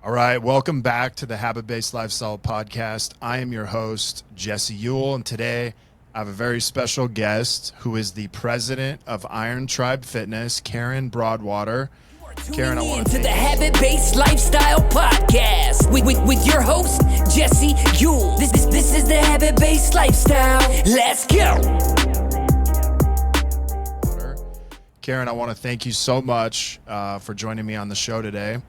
All right, welcome back to the Habit-Based Lifestyle Podcast. I am your host, Jesse Ewell, and today I have a very special guest who is the president of Iron Tribe Fitness.Karen Broadwater. Karen, I want to the Habit-Based Lifestyle Podcast with your host, Jesse Ewell. This is the Habit-Based Lifestyle. Let's go. Karen, I want to thank you so much for joining me on the show today.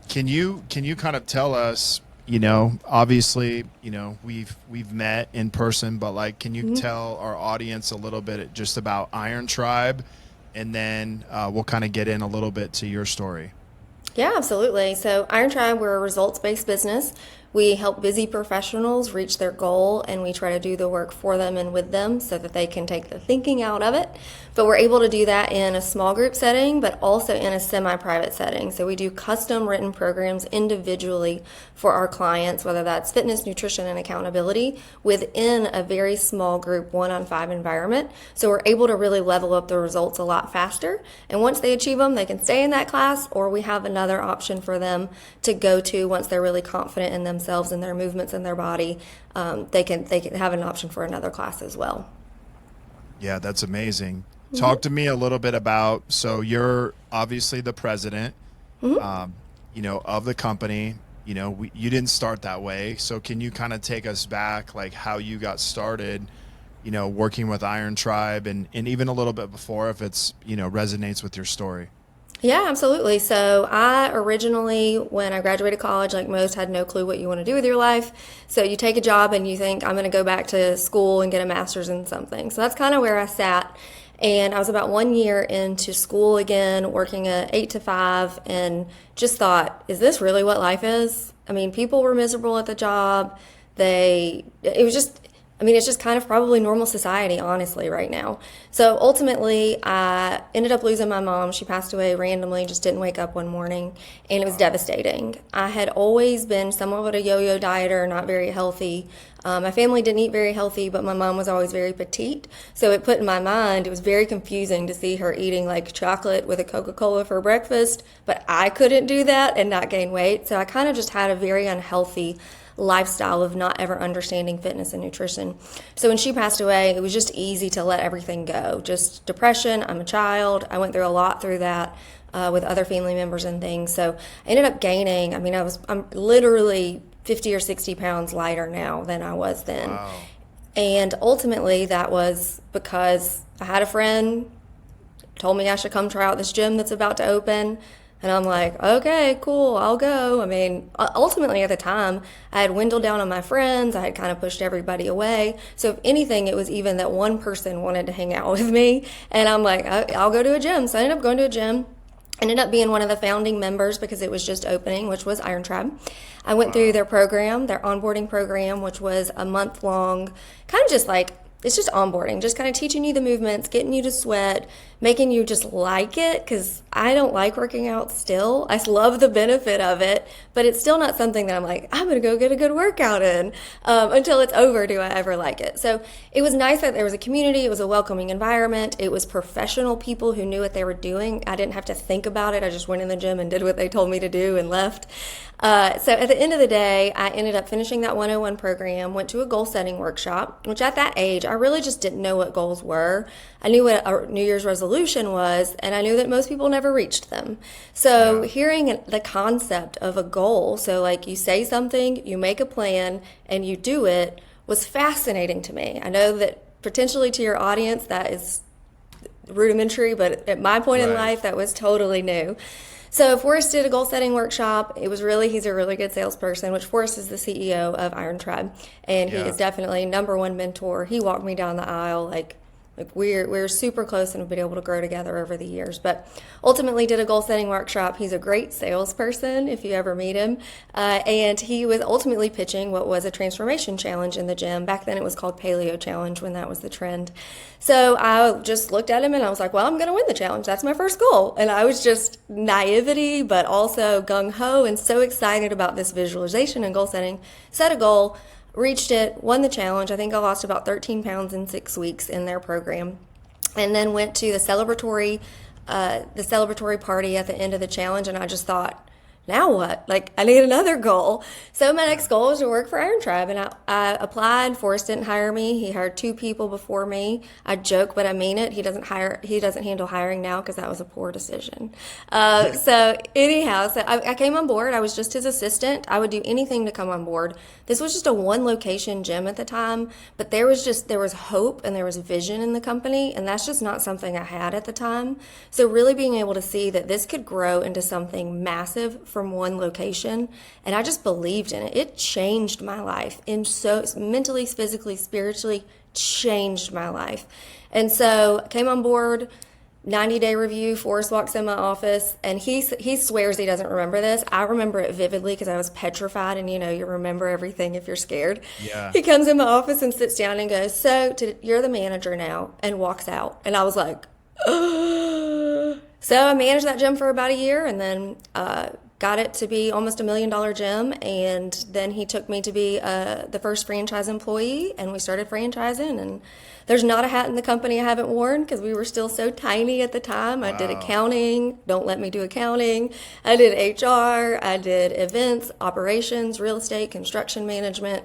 Can you kind of tell us, obviously, we've met in person, but can you tell our audience a little bit just about Iron Tribe, and then we'll kind of get in a little bit to your story. Yeah, absolutely. So Iron Tribe, we're a results-based business. We help busy professionals reach their goal, and we try to do the work for them and with them so that they can take the thinking out of it. But we're able to do that in a small group setting, but also in a semi-private setting. So we do custom written programs individually for our clients, whether that's fitness, nutrition, and accountability, within a very small group 1-on-5 environment. So we're able to really level up the results a lot faster. And once they achieve them, they can stay in that class, or we have another option for them to go to once they're really confident in themselves and their movements in their body. They can have an option for another class as well. Yeah, that's amazing. Talk to me a little bit about, so you're obviously the president, of the company. You didn't start that way. So can you kind of take us back, how you got started, working with Iron Tribe, and even a little bit before, if it's, resonates with your story? Yeah, absolutely. So I originally, when I graduated college, like most, had no clue what you want to do with your life. So you take a job and you think, I'm going to go back to school and get a master's in something. So that's kind of where I sat. And I was about 1 year into school again, working a 8 to 5, and just thought, is this really what life is? I mean, people were miserable at the job. It's just kind of probably normal society, honestly, right now. So ultimately, I ended up losing my mom. She passed away randomly, just didn't wake up one morning, and it was devastating. I had always been somewhat of a yo-yo dieter, not very healthy. My family didn't eat very healthy, but my mom was always very petite. So it put in my mind, it was very confusing to see her eating chocolate with a Coca-Cola for breakfast, but I couldn't do that and not gain weight. So I kind of just had a very unhealthy lifestyle of not ever understanding fitness and nutrition. So when she passed away, it was just easy to let everything go. Just depression. I'm a child. I went through a lot through that with other family members and things. So I ended up gaining, I'm literally 50 or 60 pounds lighter now than I was then. Wow. And ultimately that was because I had a friend told me I should come try out this gym that's about to open. And I'm like, okay, cool, I'll go. Ultimately at the time, I had dwindled down on my friends. I had kind of pushed everybody away. So if anything, it was even that one person wanted to hang out with me. And I'm like, I'll go to a gym. So I ended up going to a gym. Ended up being one of the founding members because it was just opening, which was Iron Tribe. I went through their program, their onboarding program, which was a month-long, kind of just it's just onboarding, just kind of teaching you the movements, getting you to sweat, making you just like it, because I don't like working out still. I love the benefit of it, but it's still not something that I'm like, I'm going to go get a good workout in. Until it's over, do I ever like it? So it was nice that there was a community. It was a welcoming environment. It was professional people who knew what they were doing. I didn't have to think about it. I just went in the gym and did what they told me to do and left. So at the end of the day, I ended up finishing that 101 program, went to a goal setting workshop, which at that age, I really just didn't know what goals were. I knew what a New Year's resolution was, and I knew that most people never reached them. So hearing the concept of a goal, so you say something, you make a plan, and you do it, was fascinating to me. I know that potentially to your audience that is rudimentary, but at my point in life, that was totally new. So Forrest did a goal setting workshop. He's a really good salesperson, which Forrest is the CEO of Iron Tribe. And he is definitely number one mentor. He walked me down the aisle. We're super close and have been able to grow together over the years. But ultimately did a goal setting workshop. He's a great salesperson if you ever meet him. And he was ultimately pitching what was a transformation challenge in the gym. Back then it was called Paleo Challenge when that was the trend. So I just looked at him and I was like, well, I'm going to win the challenge. That's my first goal. And I was just naivety, but also gung-ho and so excited about this visualization and goal setting. Set a goal. Reached it, won the challenge. I think I lost about 13 pounds in 6 weeks in their program. And then went to the celebratory party at the end of the challenge. And I just thought, now what? Like, I need another goal. So my next goal is to work for Iron Tribe. And I applied. Forrest didn't hire me. He hired 2 people before me. I joke, but I mean it. He doesn't handle hiring now because that was a poor decision. So anyhow, I came on board. I was just his assistant. I would do anything to come on board. This was just a 1-location gym at the time, but there was hope and there was vision in the company, and that's just not something I had at the time. So really being able to see that this could grow into something massive from 1 location, and I just believed in it. It changed my life, and so mentally, physically, spiritually changed my life. And so I came on board. 90-day review. Forrest walks in my office, and he swears he doesn't remember this. I remember it vividly because I was petrified, and you remember everything if you're scared. Yeah. He comes in my office and sits down and goes, "So you're the manager now," and walks out. And I was like, "Ugh." So I managed that gym for about a year, and then got it to be almost $1 million gym. And then he took me to be the first franchise employee, and we started franchising. And there's not a hat in the company I haven't worn because we were still so tiny at the time. I did accounting. Don't let me do accounting. I did HR. I did events, operations, real estate, construction management,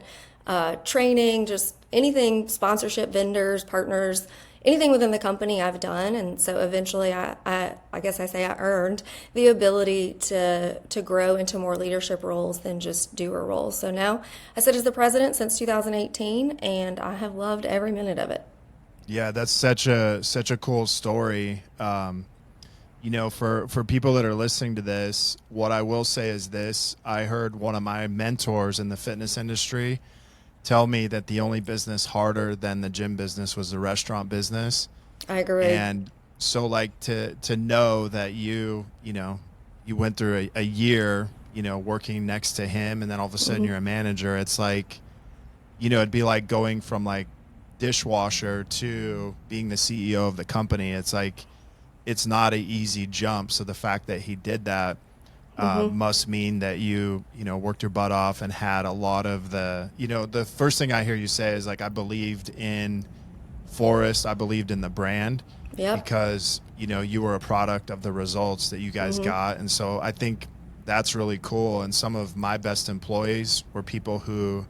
training, just anything, sponsorship, vendors, partners, anything within the company I've done. And so eventually I guess I say I earned the ability to grow into more leadership roles than just doer roles. So now I sit as the president since 2018, and I have loved every minute of it. Yeah, that's such a cool story. For people that are listening to this, what I will say is this: I heard one of my mentors in the fitness industry tell me that the only business harder than the gym business was the restaurant business. I agree. And so, like, to know that you went through a year, working next to him, and then all of a sudden you're a manager. It's like, it'd be like going from like dishwasher to being the CEO of the company. It's like, it's not an easy jump. So the fact that he did that must mean that you worked your butt off and had a lot of the first thing I hear you say is like, I believed in Forrest. I believed in the brand. Yep. Because, you were a product of the results that you guys got. And so I think that's really cool. And some of my best employees were people who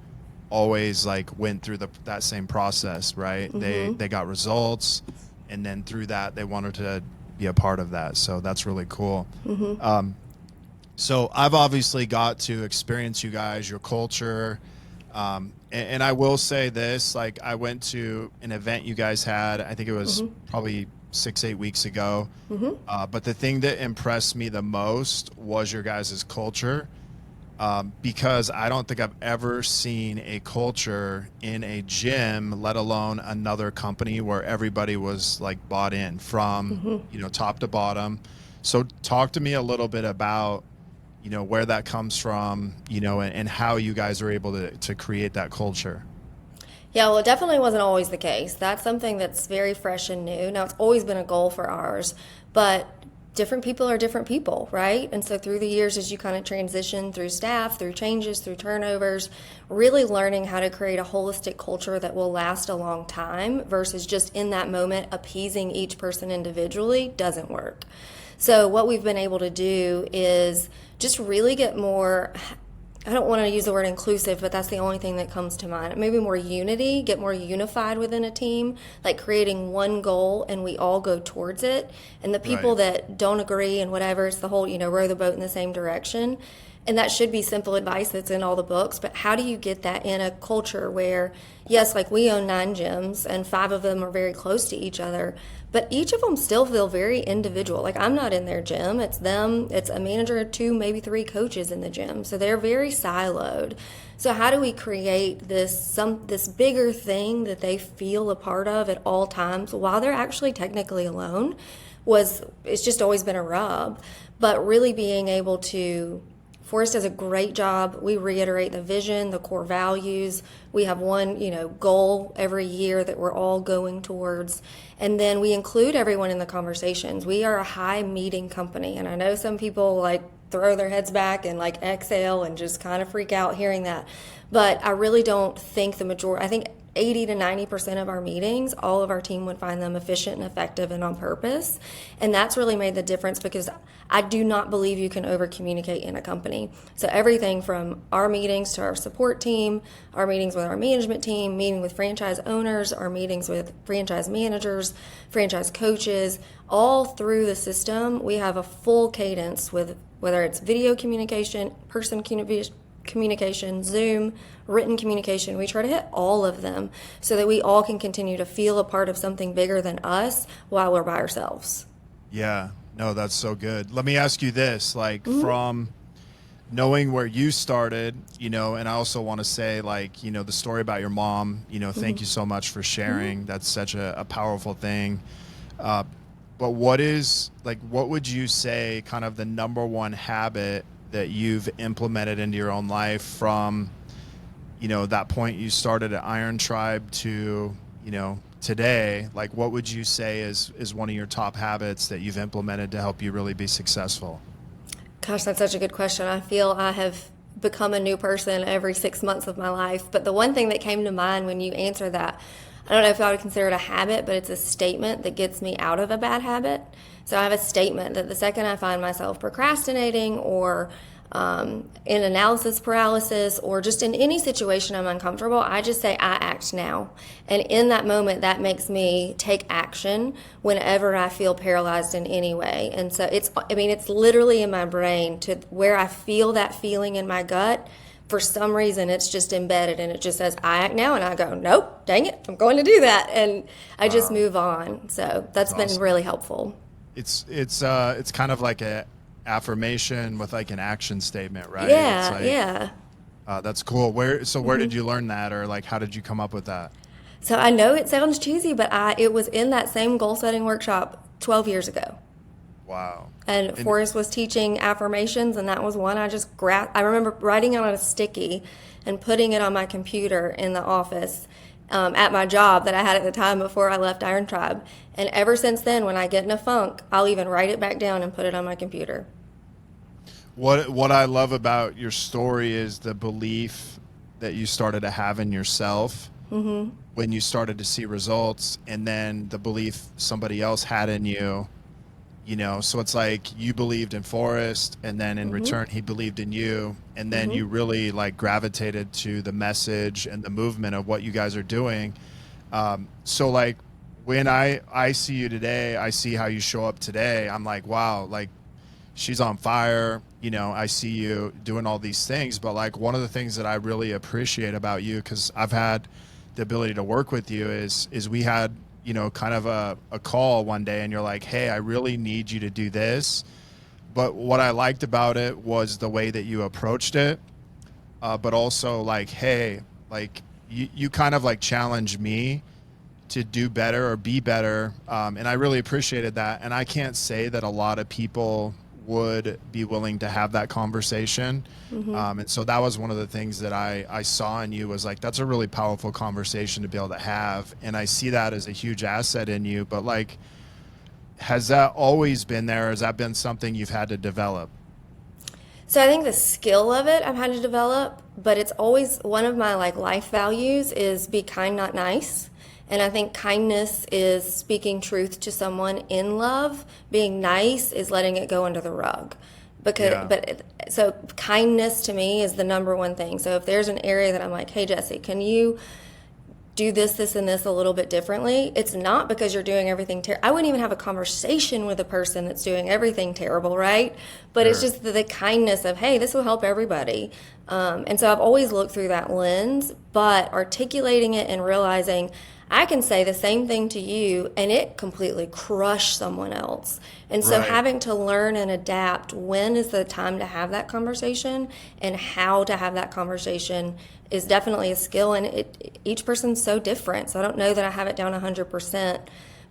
always like went through that same process, right? They got results, and then through that they wanted to be a part of that. So that's really cool. So I've obviously got to experience you guys, your culture. And I will say this, like, I went to an event you guys had, I think it was probably 6-8 weeks ago. But the thing that impressed me the most was your guys' culture. Because I don't think I've ever seen a culture in a gym, let alone another company, where everybody was like bought in from, top to bottom. So talk to me a little bit about, where that comes from, and how you guys are able to create that culture. Yeah, well, it definitely wasn't always the case. That's something that's very fresh and new. Now, it's always been a goal for ours, but different people are different people, right? And so through the years, as you kind of transition through staff, through changes, through turnovers, really learning how to create a holistic culture that will last a long time versus just in that moment appeasing each person individually doesn't work. So what we've been able to do is just really get more, I don't want to use the word inclusive, but that's the only thing that comes to mind. Maybe more unity, get more unified within a team, like creating one goal and we all go towards it. And the people that don't agree and whatever, it's the whole, row the boat in the same direction. And that should be simple advice that's in all the books, but how do you get that in a culture where, yes, like we own 9 gyms and 5 of them are very close to each other, but each of them still feel very individual. Like I'm not in their gym, it's them, it's a manager, 2, maybe 3 coaches in the gym. So they're very siloed. So how do we create this bigger thing that they feel a part of at all times while they're actually technically alone? It's just always been a rub, but really being able to, Forrest does a great job. We reiterate the vision, the core values. We have one, goal every year that we're all going towards. And then we include everyone in the conversations. We are a high meeting company. And I know some people like throw their heads back and like exhale and just kind of freak out hearing that. But I really don't think I think 80 to 90% of our meetings, all of our team would find them efficient and effective and on purpose. And that's really made the difference, because I do not believe you can over communicate in a company. So everything from our meetings to our support team, our meetings with our management team, meeting with franchise owners, our meetings with franchise managers, franchise coaches, all through the system, we have a full cadence with whether it's video communication, person communication, Zoom, written communication. We try to hit all of them so that we all can continue to feel a part of something bigger than us while we're by ourselves. Yeah, no, that's so good. Let me ask you this, like from knowing where you started, you know, and I also want to say, like, you know, the story about your mom, you know, thank you so much for sharing. That's such a powerful thing. But what would you say kind of the number one habit that you've implemented into your own life from, you know, that point you started at Iron Tribe to, you know, today? Like, what would you say is one of your top habits that you've implemented to help you really be successful? Gosh, that's such a good question. I feel I have become a new person every 6 months of my life. But the one thing that came to mind when you answered that, I don't know if I would consider it a habit, but it's a statement that gets me out of a bad habit. So I have a statement that the second I find myself procrastinating or in analysis paralysis or just in any situation I'm uncomfortable, I just say, I act now. And in that moment, that makes me take action whenever I feel paralyzed in any way. And so it's literally in my brain to where I feel that feeling in my gut. For some reason, it's just embedded and it just says, I act now. And I go, nope, dang it, I'm going to do that. And I just move on. So that's been really helpful. It's kind of like a affirmation with like an action statement, right? Yeah, it's like, yeah. That's cool. Where did you learn that, or like how did you come up with that? So I know it sounds cheesy, but it was in that same goal setting workshop 12 years ago. Wow. And Forrest was teaching affirmations, and that was one I just grabbed. I remember writing it on a sticky and putting it on my computer in the office at my job that I had at the time before I left Iron Tribe. And ever since then, when I get in a funk, I'll even write it back down and put it on my computer. What I love about your story is the belief that you started to have in yourself when you started to see results, and then the belief somebody else had in you. You know, so it's like you believed in Forrest, and then in return he believed in you, and then you really like gravitated to the message and the movement of what you guys are doing. So like when I see you today, I see how you show up today. I'm like, wow, like she's on fire. You know, I see you doing all these things, but like one of the things that I really appreciate about you, because I've had the ability to work with you, is we had, you know, kind of a call one day and you're like, hey, I really need you to do this. But what I liked about it was the way that you approached it. But also like, hey, like you kind of like challenged me to do better or be better. And I really appreciated that. And I can't say that a lot of people would be willing to have that conversation. And so that was one of the things that I saw in you, was like, that's a really powerful conversation to be able to have. And I see that as a huge asset in you. But like, has that always been there? Has that been something you've had to develop? So I think the skill of it I've had to develop, but it's always one of my like life values is be kind, not nice. And I think kindness is speaking truth to someone in love. Being nice is letting it go under the rug. So kindness to me is the number one thing. So if there's an area that I'm like, hey, Jesse, can you do this, and this a little bit differently? It's not because you're doing everything I wouldn't even have a conversation with a person that's doing everything terrible, right? But It's just the kindness of, hey, this will help everybody. And so I've always looked through that lens, but articulating it and realizing I can say the same thing to you and it completely crush someone else. And so having to learn and adapt when is the time to have that conversation and how to have that conversation is definitely a skill. And each person's so different. So I don't know that I have it down 100%,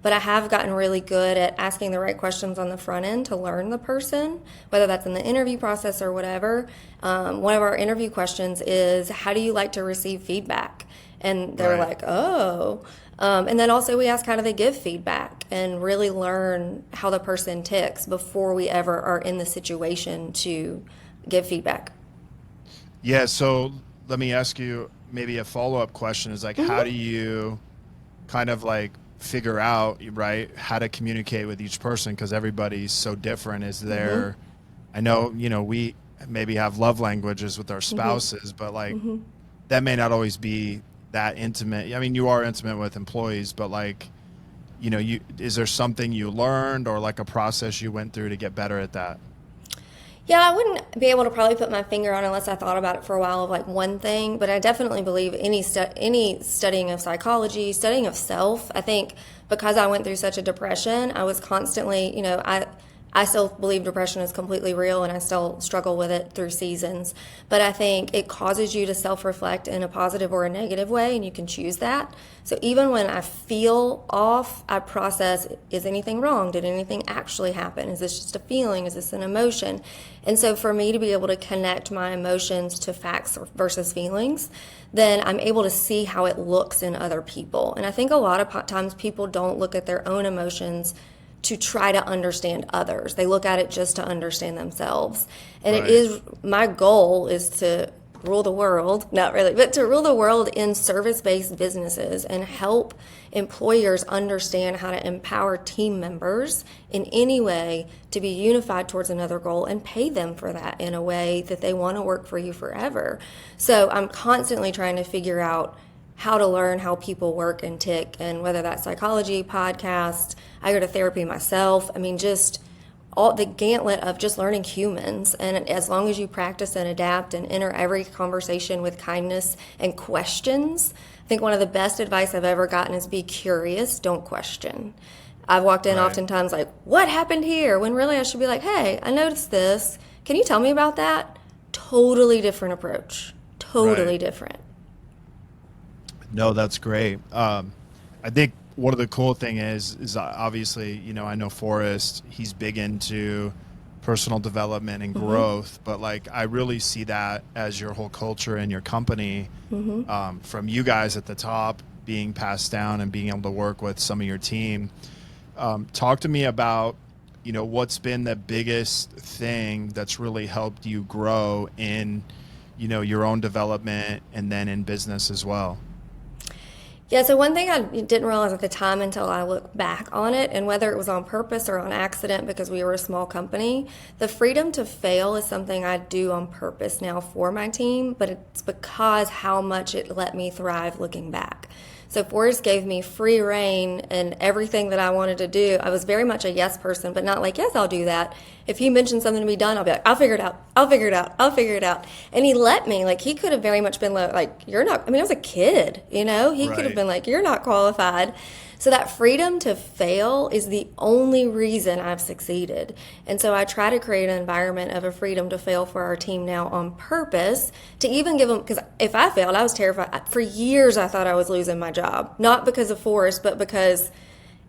but I have gotten really good at asking the right questions on the front end to learn the person, whether that's in the interview process or whatever. One of our interview questions is, how do you like to receive feedback? And they're like, oh. And then also we ask, how do they give feedback, and really learn how the person ticks before we ever are in the situation to give feedback. Yeah, so let me ask you maybe a follow-up question is like, how do you kind of like figure out, right, how to communicate with each person? Because everybody's so different. Is there, I know, we maybe have love languages with our spouses, but like that may not always be that intimate. I mean, you are intimate with employees, but like, is there something you learned or like a process you went through to get better at that? Yeah, I wouldn't be able to probably put my finger on unless I thought about it for a while of like one thing, but I definitely believe any studying of psychology, studying of self, I think because I went through such a depression, I was constantly, I still believe depression is completely real and I still struggle with it through seasons. But I think it causes you to self-reflect in a positive or a negative way, and you can choose that. So even when I feel off, I process, is anything wrong? Did anything actually happen? Is this just a feeling? Is this an emotion? And so for me to be able to connect my emotions to facts versus feelings, then I'm able to see how it looks in other people. And I think a lot of times people don't look at their own emotions to try to understand others. They look at it just to understand themselves. And Right. it is, my goal is to rule the world, not really, but to rule the world in service-based businesses and help employers understand how to empower team members in any way to be unified towards another goal and pay them for that in a way that they want to work for you forever. So I'm constantly trying to figure out how to learn how people work and tick, and whether that's psychology, podcast, I go to therapy myself. I mean, just all the gauntlet of just learning humans. And as long as you practice and adapt and enter every conversation with kindness and questions, I think one of the best advice I've ever gotten is be curious, don't question. I've walked in Right. oftentimes like, what happened here? When really I should be like, hey, I noticed this. Can you tell me about that? Totally different approach. Totally Right. different. No, that's great. I think one of the cool thing is obviously, I know Forrest, he's big into personal development and growth, but like, I really see that as your whole culture and your company, from you guys at the top being passed down and being able to work with some of your team. Talk to me about, what's been the biggest thing that's really helped you grow in, your own development and then in business as well. Yeah, so one thing I didn't realize at the time until I look back on it, and whether it was on purpose or on accident because we were a small company, the freedom to fail is something I do on purpose now for my team, but it's because how much it let me thrive looking back. So Forrest gave me free reign and everything that I wanted to do. I was very much a yes person, but not like, yes, I'll do that. If he mentioned something to be done, I'll be like, I'll figure it out. I'll figure it out. I'll figure it out. And he let me, like, he could have very much been like, you're not, I mean, I was a kid, He could have Right. been like, you're not qualified. So that freedom to fail is the only reason I've succeeded. And so I try to create an environment of a freedom to fail for our team now on purpose to even give them, because if I failed, I was terrified. For years, I thought I was losing my job, not because of Forrest, but because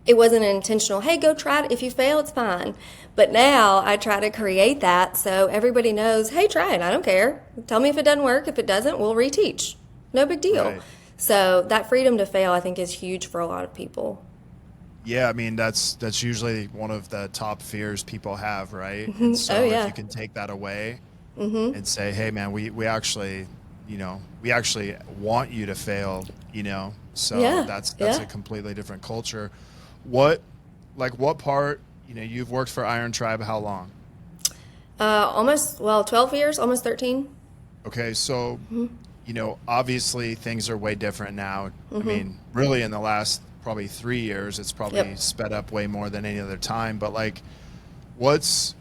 it wasn't an intentional, hey, go try it. If you fail, it's fine. But now I try to create that so everybody knows, hey, try it. I don't care. Tell me if it doesn't work. If it doesn't, we'll reteach. No big deal. Right. So that freedom to fail, I think, is huge for a lot of people. Yeah, I mean, that's usually one of the top fears people have, right? And so Oh, yeah. if you can take that away and say, hey, man, we actually, we actually want you to fail, so Yeah, that's yeah. a completely different culture. What part, you've worked for Iron Tribe how long? 12 years, almost 13. Okay, so, obviously things are way different now. I mean, really in the last probably 3 years, it's probably Yep. sped up way more than any other time. But like, what's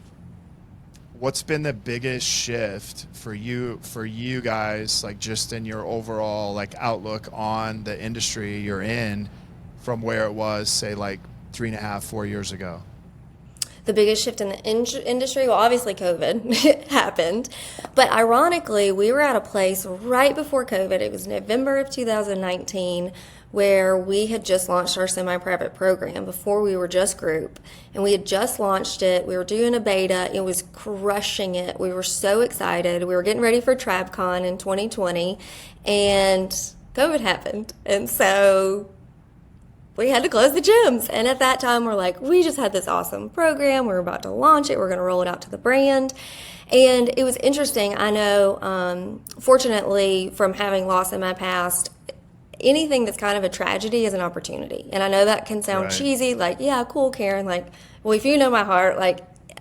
been the biggest shift for you guys, like just in your overall like outlook on the industry you're in from where it was, say, like 3.5, 4 years ago? The biggest shift in the industry, well, obviously COVID happened. But ironically, we were at a place right before COVID. It was November of 2019, where we had just launched our semi-private program. Before, we were just group. And we had just launched it. We were doing a beta. It was crushing it. We were so excited. We were getting ready for TribeCon in 2020. And COVID happened. And so we had to close the gyms. And at that time, we're like, we just had this awesome program. We're about to launch it. We're going to roll it out to the brand. And it was interesting. I know, fortunately, from having loss in my past, anything that's kind of a tragedy is an opportunity. And I know that can sound cheesy, like, yeah, cool, Karen. Like, well, if you know my heart, like,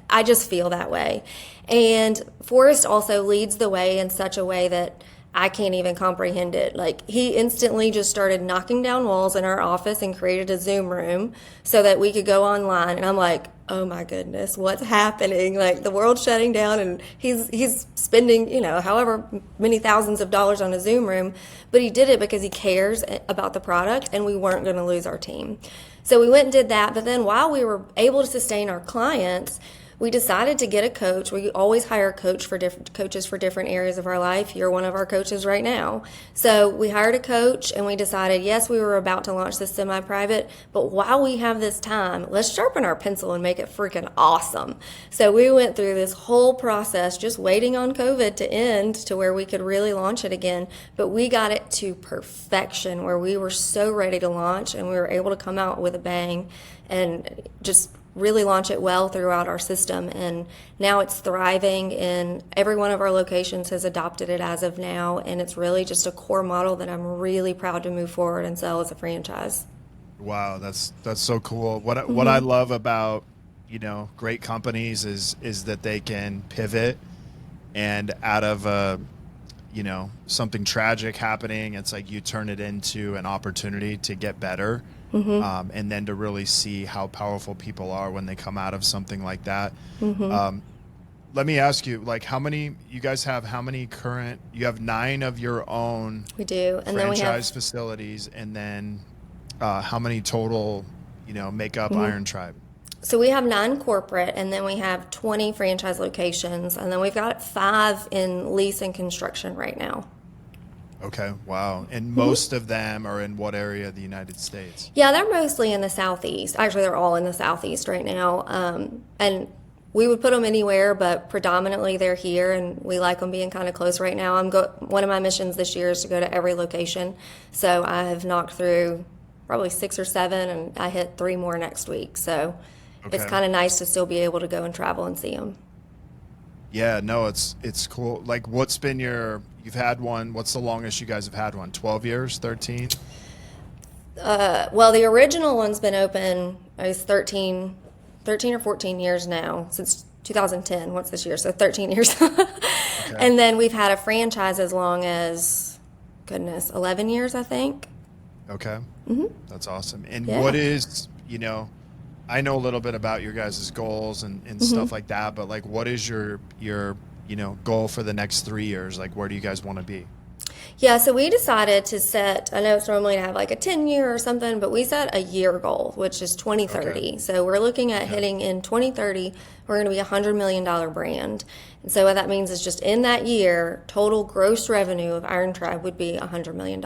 I just feel that way. And Forrest also leads the way in such a way that I can't even comprehend it. Like, he instantly just started knocking down walls in our office and created a Zoom room so that we could go online. And I'm like, oh my goodness, what's happening? Like, the world's shutting down, and he's spending, however many thousands of dollars on a Zoom room. But he did it because he cares about the product, and we weren't going to lose our team. So we went and did that. But then while we were able to sustain our clients, we decided to get a coach. We always hire coaches for different areas of our life. You're one of our coaches right now. So we hired a coach, and we decided, yes, we were about to launch this semi-private, but while we have this time, let's sharpen our pencil and make it freaking awesome. So we went through this whole process just waiting on COVID to end to where we could really launch it again. But we got it to perfection where we were so ready to launch, and we were able to come out with a bang and just really launch it well throughout our system. And now it's thriving, and every one of our locations has adopted it as of now. And it's really just a core model that I'm really proud to move forward and sell as a franchise. Wow, that's so cool. What I love about, great companies is that they can pivot, and out of something tragic happening, it's like you turn it into an opportunity to get better. And then to really see how powerful people are when they come out of something like that. Let me ask you, like, you have 9 of your own We do. And franchise then we have facilities, and then how many total, make up Iron Tribe? So we have 9 corporate, and then we have 20 franchise locations, and then we've got 5 in lease and construction right now. Okay, wow. And most of them are in what area of the United States? Yeah, they're mostly in the Southeast. Actually, they're all in the Southeast right now. And we would put them anywhere, but predominantly they're here, and we like them being kind of close right now. One of my missions this year is to go to every location. So I have knocked through probably 6 or 7, and I hit 3 more next week. So It's kind of nice to still be able to go and travel and see them. Yeah, no, it's cool. Like, you've had one, what's the longest you guys have had one? 12 years, 13? Well, the original one's been open, I guess 13 or 14 years now, since 2010. What's this year? So 13 years. And then we've had a franchise as long as, 11 years, I think. Okay. That's awesome. And Yeah. what is, I know a little bit about your guys' goals and stuff like that, but like, what is your goal for the next 3 years? Like, where do you guys want to be? Yeah, so we decided to set, I know it's normally to have like a 10-year or something, but we set a year goal, which is 2030. Okay. So we're looking at hitting in 2030, we're going to be a $100 million brand. And so what that means is just in that year, total gross revenue of Iron Tribe would be $100 million.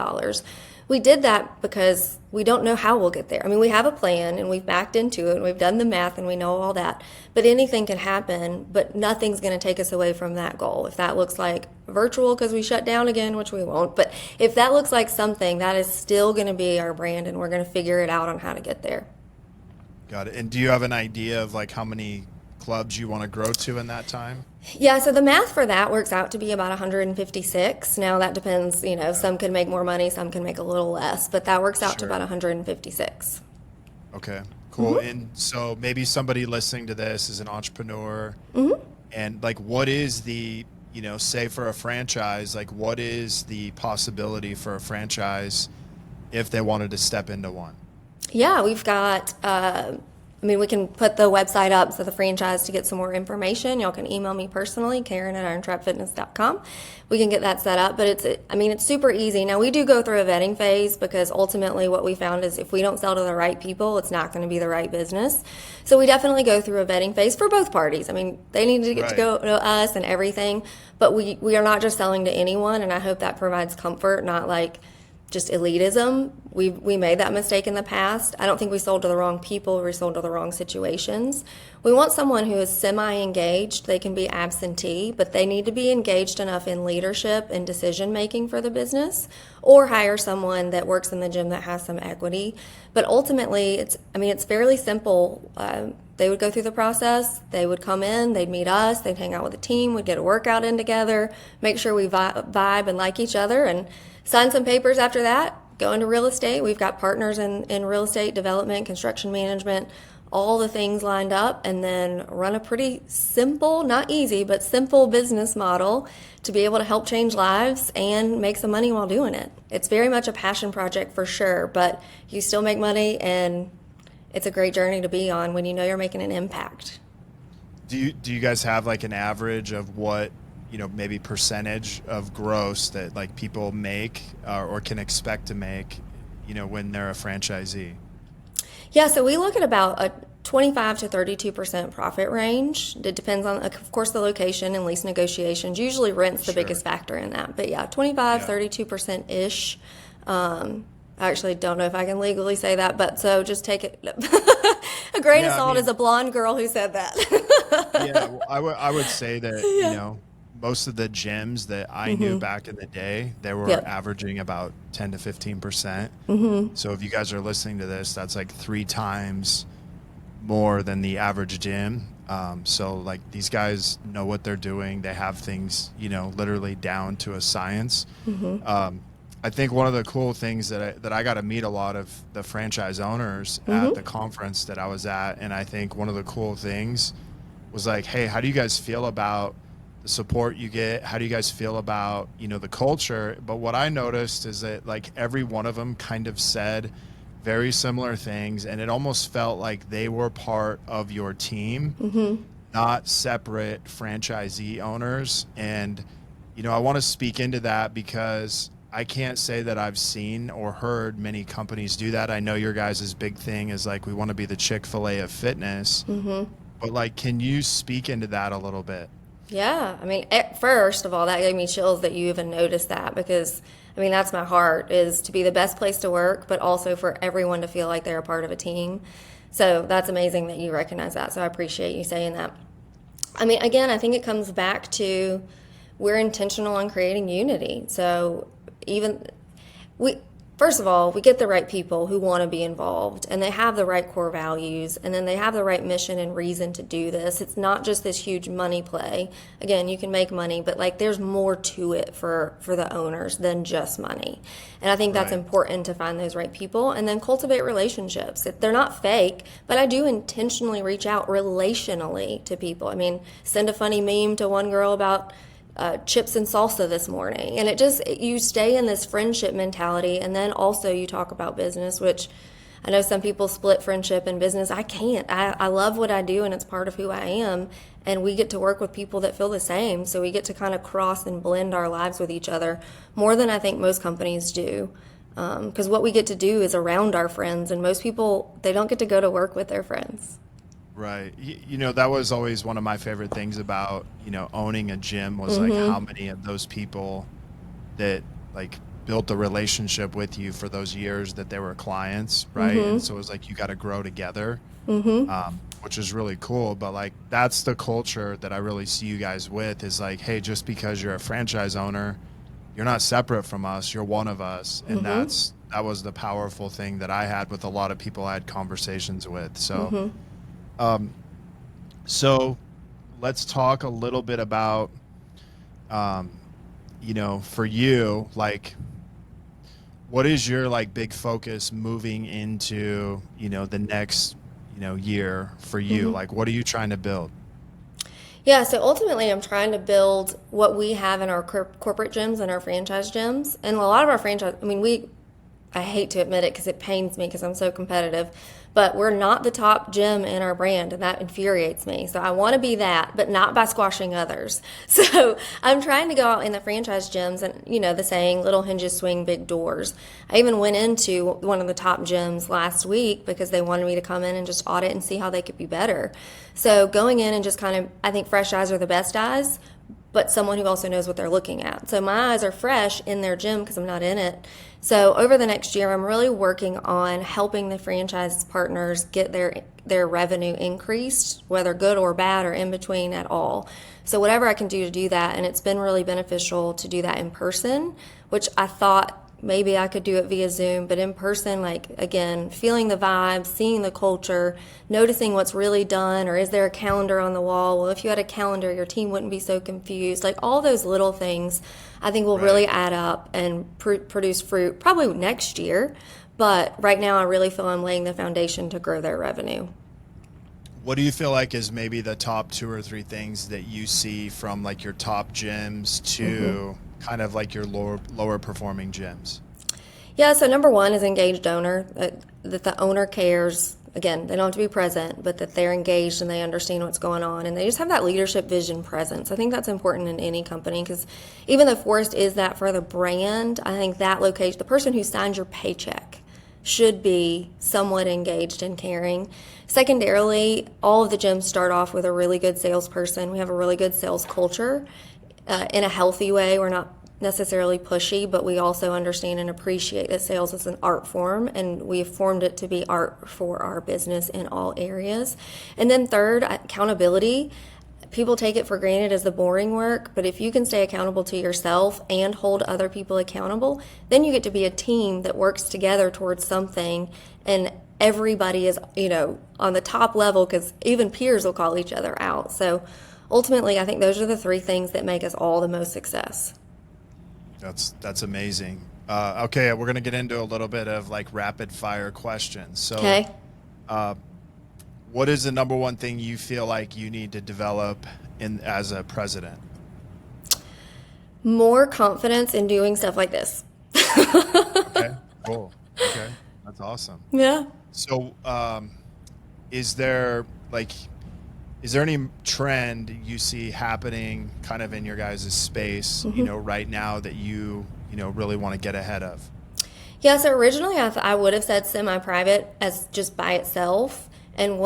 We did that because we don't know how we'll get there. I mean, we have a plan, and we've backed into it, and we've done the math, and we know all that. But anything can happen, but nothing's going to take us away from that goal. If that looks like virtual because we shut down again, which we won't, but if that looks like something, that is still going to be our brand, and we're going to figure it out on how to get there. Got it. And do you have an idea of like how many clubs you want to grow to in that time? Yeah, so the math for that works out to be about 156. Now that depends, some can make more money, some can make a little less, but that works out to about 156. Okay, cool. And so maybe somebody listening to this is an entrepreneur, and like, what is the, say for a franchise, like what is the possibility for a franchise if they wanted to step into one? Yeah, we've got, we can put the website up so the franchise to get some more information. Y'all can email me personally, Karen at IronTribeFitness.Karen. We can get that set up, but it's super easy. Now, we do go through a vetting phase because ultimately what we found is if we don't sell to the right people, it's not going to be the right business. So we definitely go through a vetting phase for both parties. I mean, they need to get to go to us and everything, but we are not just selling to anyone, and I hope that provides comfort, not like, just elitism. We made that mistake in the past. I don't think we sold to the wrong people. We sold to the wrong situations. We want someone who is semi-engaged. They can be absentee, but they need to be engaged enough in leadership and decision making for the business, or hire someone that works in the gym that has some equity. But ultimately, it's fairly simple. They would go through the process. They would come in, they'd meet us, they'd hang out with the team, we'd get a workout in together, make sure we vibe and like each other, and sign some papers after that, go into real estate. We've got partners in real estate development, construction management, all the things lined up, and then run a pretty simple, not easy, but simple business model to be able to help change lives and make some money while doing it. It's very much a passion project for sure, but you still make money, and it's a great journey to be on when you know you're making an impact. Do you guys have like an average of what, maybe percentage of gross that like people make or can expect to make, when they're a franchisee? Yeah, so we look at about a 25 to 32% profit range. It depends on, of course, the location and lease negotiations. Usually rent's the biggest factor in that. But yeah, 32%-ish. I actually don't know if I can legally say that, but so just take it a grain of salt as a blonde girl who said that. Yeah, well, I would say that, most of the gyms that I knew back in the day, they were averaging about 10 to 15%. So if you guys are listening to this, that's like 3 times more than the average gym. So like these guys know what they're doing. They have things, literally down to a science. I think one of the cool things that I got to meet a lot of the franchise owners at the conference that I was at. And I think one of the cool things was like, hey, how do you guys feel about the support you get? How do you guys feel about, the culture? But what I noticed is that like every one of them kind of said very similar things. And it almost felt like they were part of your team, not separate franchisee owners. And, I want to speak into that because I can't say that I've seen or heard many companies do that. I know your guys' big thing is like, we want to be the Chick-fil-A of fitness, but like, can you speak into that a little bit? Yeah, first of all, that gave me chills that you even noticed that, because that's my heart, is to be the best place to work, but also for everyone to feel like they're a part of a team. So that's amazing that you recognize that. So I appreciate you saying that. Again, I think it comes back to we're intentional on creating unity. So first of all, we get the right people who want to be involved, and they have the right core values, and then they have the right mission and reason to do this. It's not just this huge money play. Again, you can make money, but like there's more to it for the owners than just money. And I think that's important, to find those right people and then cultivate relationships. They're not fake, but I do intentionally reach out relationally to people. Send a funny meme to one girl about chips and salsa this morning. And you stay in this friendship mentality, and then also you talk about business, which I know some people split friendship and business. I can't. I love what I do, and it's part of who I am, and we get to work with people that feel the same, so we get to kind of cross and blend our lives with each other more than I think most companies do, because what we get to do is around our friends, and most people, they don't get to go to work with their friends. Right. That was always one of my favorite things about, owning a gym was like how many of those people that like built a relationship with you for those years that they were clients. Right. And so it was like, you got to grow together, which is really cool. But like, that's the culture that I really see you guys with, is like, hey, just because you're a franchise owner, you're not separate from us. You're one of us. And that was the powerful thing that I had with a lot of people I had conversations with. So, so let's talk a little bit about, for you, like, what is your like big focus moving into, the next, year for you? Like, what are you trying to build? Yeah, so ultimately I'm trying to build what we have in our corporate gyms and our franchise gyms. And a lot of our franchise, I hate to admit it because it pains me because I'm so competitive, but we're not the top gym in our brand, and that infuriates me. So I want to be that, but not by squashing others. So I'm trying to go out in the franchise gyms, and the saying, little hinges swing big doors. I even went into one of the top gyms last week because they wanted me to come in and just audit and see how they could be better. So going in and just kind of, I think fresh eyes are the best eyes, but someone who also knows what they're looking at. So my eyes are fresh in their gym because I'm not in it. So over the next year, I'm really working on helping the franchise partners get their revenue increased, whether good or bad or in between at all. So whatever I can do to do that, and it's been really beneficial to do that in person, which I thought maybe I could do it via Zoom, but in person, like, again, feeling the vibes, seeing the culture, noticing what's really done, or is there a calendar on the wall? Well, if you had a calendar, your team wouldn't be so confused. Like, all those little things I think will really add up and produce fruit probably next year. But right now I really feel I'm laying the foundation to grow their revenue. What do you feel like is maybe the top 2 or 3 things that you see from like your top gyms to kind of like your lower performing gyms? Yeah, so number one is engaged owner, that the owner cares. Again, they don't have to be present, but that they're engaged and they understand what's going on, and they just have that leadership vision presence. I think that's important in any company, because even though Forrest is that for the brand, I think that location, the person who signs your paycheck, should be somewhat engaged and caring. Secondarily, all of the gyms start off with a really good salesperson. We have a really good sales culture in a healthy way. We're not necessarily pushy, but we also understand and appreciate that sales is an art form, and we have formed it to be art for our business in all areas. And then third, accountability. People take it for granted as the boring work, but if you can stay accountable to yourself and hold other people accountable, then you get to be a team that works together towards something, and everybody is, on the top level, because even peers will call each other out. So ultimately, I think those are the 3 things that make us all the most success. That's amazing. Okay, we're going to get into a little bit of like rapid fire questions. So, Okay. What is the number one thing you feel like you need to develop as a president? More confidence in doing stuff like this. Okay, cool. Okay, that's awesome. Yeah. So, is there any trend you see happening kind of in your guys' space, right now that you really want to get ahead of? Yeah, so originally I would have said semi-private as just by itself, and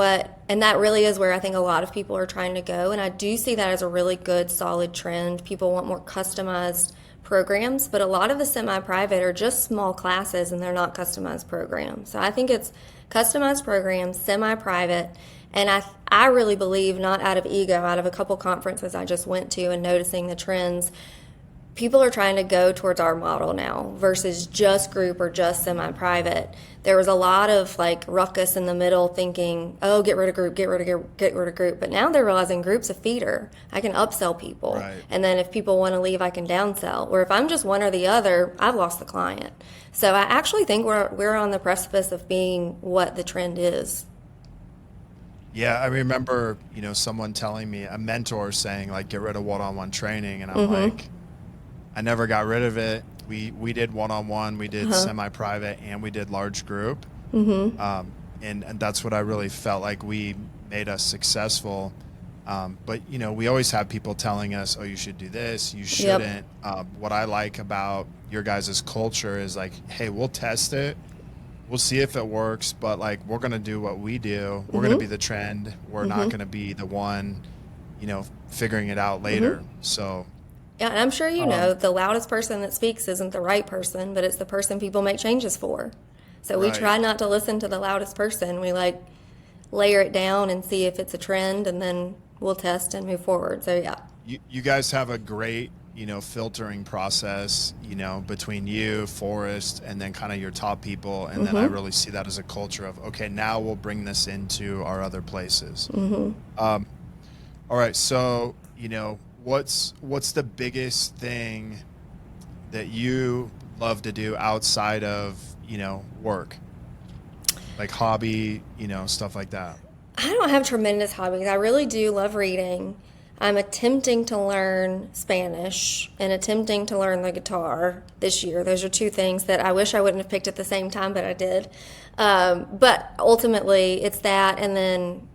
that really is where I think a lot of people are trying to go, and I do see that as a really good, solid trend. People want more customized programs, but a lot of the semi-private are just small classes, and they're not customized programs. So I think it's customized programs, semi-private, and I really believe, not out of ego, out of a couple conferences I just went to and noticing the trends, people are trying to go towards our model now versus just group or just semi-private. There was a lot of like ruckus in the middle thinking, oh, get rid of group, get rid of group. But now they're realizing group's a feeder. I can upsell people. Right. And then if people want to leave, I can downsell. Or if I'm just one or the other, I've lost the client. So I actually think we're on the precipice of being what the trend is. Yeah, I remember, someone telling me, a mentor saying like, get rid of one-on-one training. And I'm like, I never got rid of it. We did one-on-one, we did semi-private, and we did large group. And that's what I really felt like we made us successful. But, we always have people telling us, oh, you should do this, you shouldn't. What I like about your guys' culture is like, hey, we'll test it. We'll see if it works, but like, we're going to do what we do. We're going to be the trend. We're not going to be the one, figuring it out later. So... Yeah, and I'm sure the loudest person that speaks isn't the right person, but it's the person people make changes for. So we try not to listen to the loudest person. We layer it down and see if it's a trend, and then we'll test and move forward. So yeah. You guys have a great, filtering process, between you, Forrest, and then kind of your top people. And then I really see that as a culture of, okay, now we'll bring this into our other places. All right. So, what's the biggest thing that you love to do outside of, work? Like hobby, stuff like that. I don't have tremendous hobbies. I really do love reading. I'm attempting to learn Spanish and attempting to learn the guitar this year. Those are 2 things that I wish I wouldn't have picked at the same time, but I did. But ultimately, it's that, and then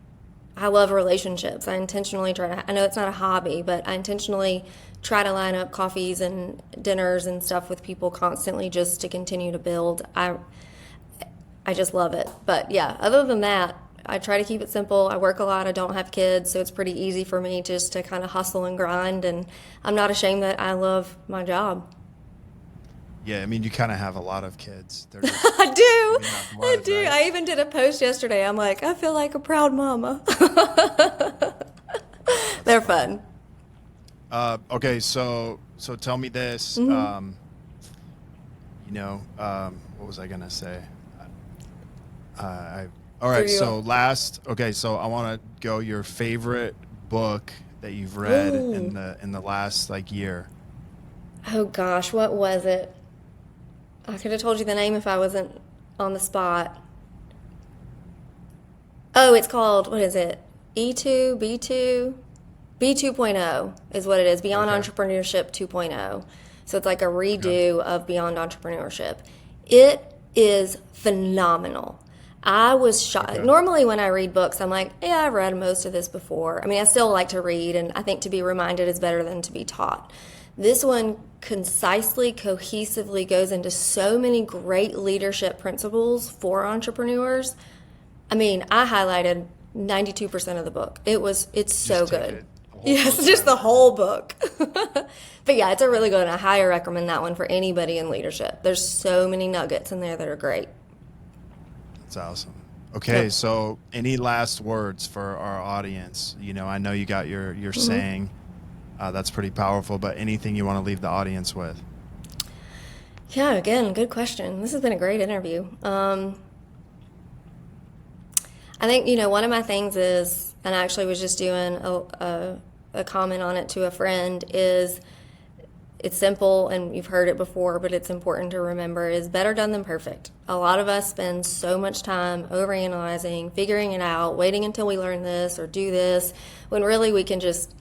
I love relationships. I intentionally I know it's not a hobby, but I intentionally try to line up coffees and dinners and stuff with people constantly just to continue to build. I just love it. But yeah, other than that, I try to keep it simple. I work a lot. I don't have kids, so it's pretty easy for me just to kind of hustle and grind. And I'm not ashamed that I love my job. Yeah, I mean, you kind of have a lot of kids. They're just, I do. blood, I do. right? I even did a post yesterday. I'm like, I feel like a proud mama. They're fun. Okay, so tell me this. Mm-hmm. What was I gonna say? All right. So I want to go your favorite book that you've read in the last year. Oh gosh, what was it? I could have told you the name if I wasn't on the spot. Oh, it's called, what is it? E2, B2? B2.0 is what it is. Beyond Entrepreneurship 2.0. So it's like a redo of Beyond Entrepreneurship. It is phenomenal. I was shocked. Okay. Normally when I read books, I'm like, yeah, I've read most of this before. I mean, I still like to read, and I think to be reminded is better than to be taught. This one concisely, cohesively goes into so many great leadership principles for entrepreneurs. I mean, I highlighted 92% of the book. It's so good. Yes, just the whole book. But yeah, it's a really good one. I highly recommend that one for anybody in leadership. There's so many nuggets in there that are great. That's awesome. Okay, so any last words for our audience? I know you got your saying. That's pretty powerful, but anything you want to leave the audience with? Yeah, again, good question. This has been a great interview. I think, one of my things is, and I actually was just doing a comment on it to a friend, is it's simple, and you've heard it before, but it's important to remember, is better done than perfect. A lot of us spend so much time overanalyzing, figuring it out, waiting until we learn this or do this, when really we can just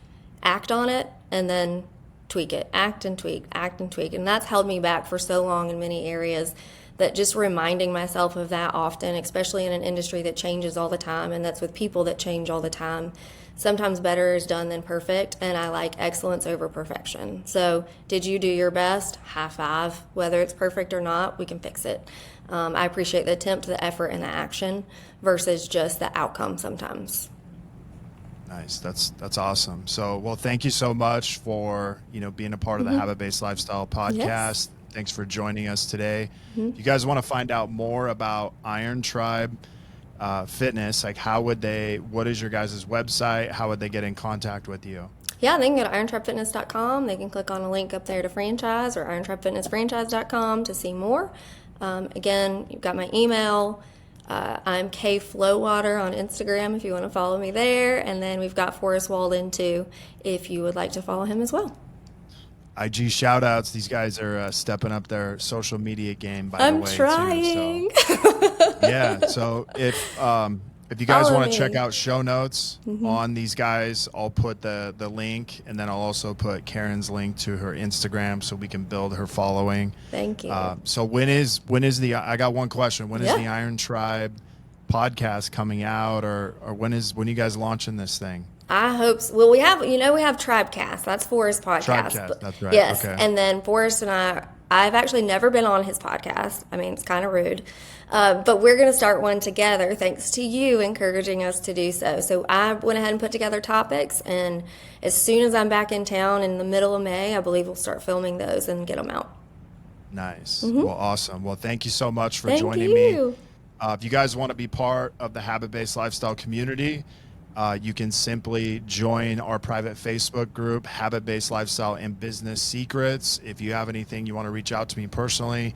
act on it and then tweak it, act and tweak. And that's held me back for so long in many areas, that just reminding myself of that often, especially in an industry that changes all the time, and that's with people that change all the time. Sometimes better is done than perfect, and I like excellence over perfection. So did you do your best? High five. Whether it's perfect or not, we can fix it. I appreciate the attempt, the effort, and the action versus just the outcome sometimes. Nice. That's awesome. So, well, thank you so much for, being a part of the Habit-Based Lifestyle podcast. Yes. Thanks for joining us today. If you guys want to find out more about Iron Tribe Fitness, what is your guys' website? How would they get in contact with you? Yeah, they can go to IronTribeFitness.com. They can click on a link up there to franchise, or IronTribeFitnessFranchise.com to see more. Again, you've got my email. I'm K Flowwater on Instagram if you want to follow me there. And then we've got Forrest Walden too, if you would like to follow him as well. IG shout outs. These guys are stepping up their social media game, by the way. I'm trying. Too, so. Yeah. So if you guys want to check out show notes on these guys, I'll put the link, and then I'll also put Karen's link to her Instagram so we can build her following. Thank you. So when is I got one question. When is the Iron Tribe podcast coming out, or when are you guys launching this thing? I hope so. Well, we have Tribecast. That's Forrest's podcast. Tribecast, that's right. Yes. Okay. And then Forrest and I've actually never been on his podcast. I mean, it's kind of rude. But we're going to start one together, thanks to you encouraging us to do so. So I went ahead and put together topics, and as soon as I'm back in town in the middle of May, I believe we'll start filming those and get them out. Nice. Well, awesome. Well, thank you so much for joining me. If you guys want to be part of the Habit-Based Lifestyle community, you can simply join our private Facebook group, Habit-Based Lifestyle and Business Secrets. If you have anything you want to reach out to me personally,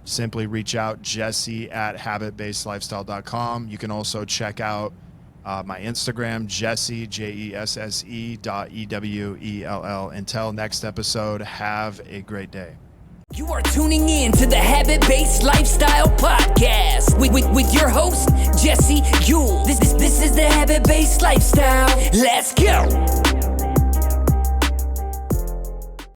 simply reach out, Jesse at habitbasedlifestyle.com. You can also check out my Instagram, Jesse, JESSE.EWELL. Until next episode, have a great day. You are tuning in to the Habit-Based Lifestyle Podcast with your host, Jesse Ewell. This is the Habit-Based Lifestyle. Let's go.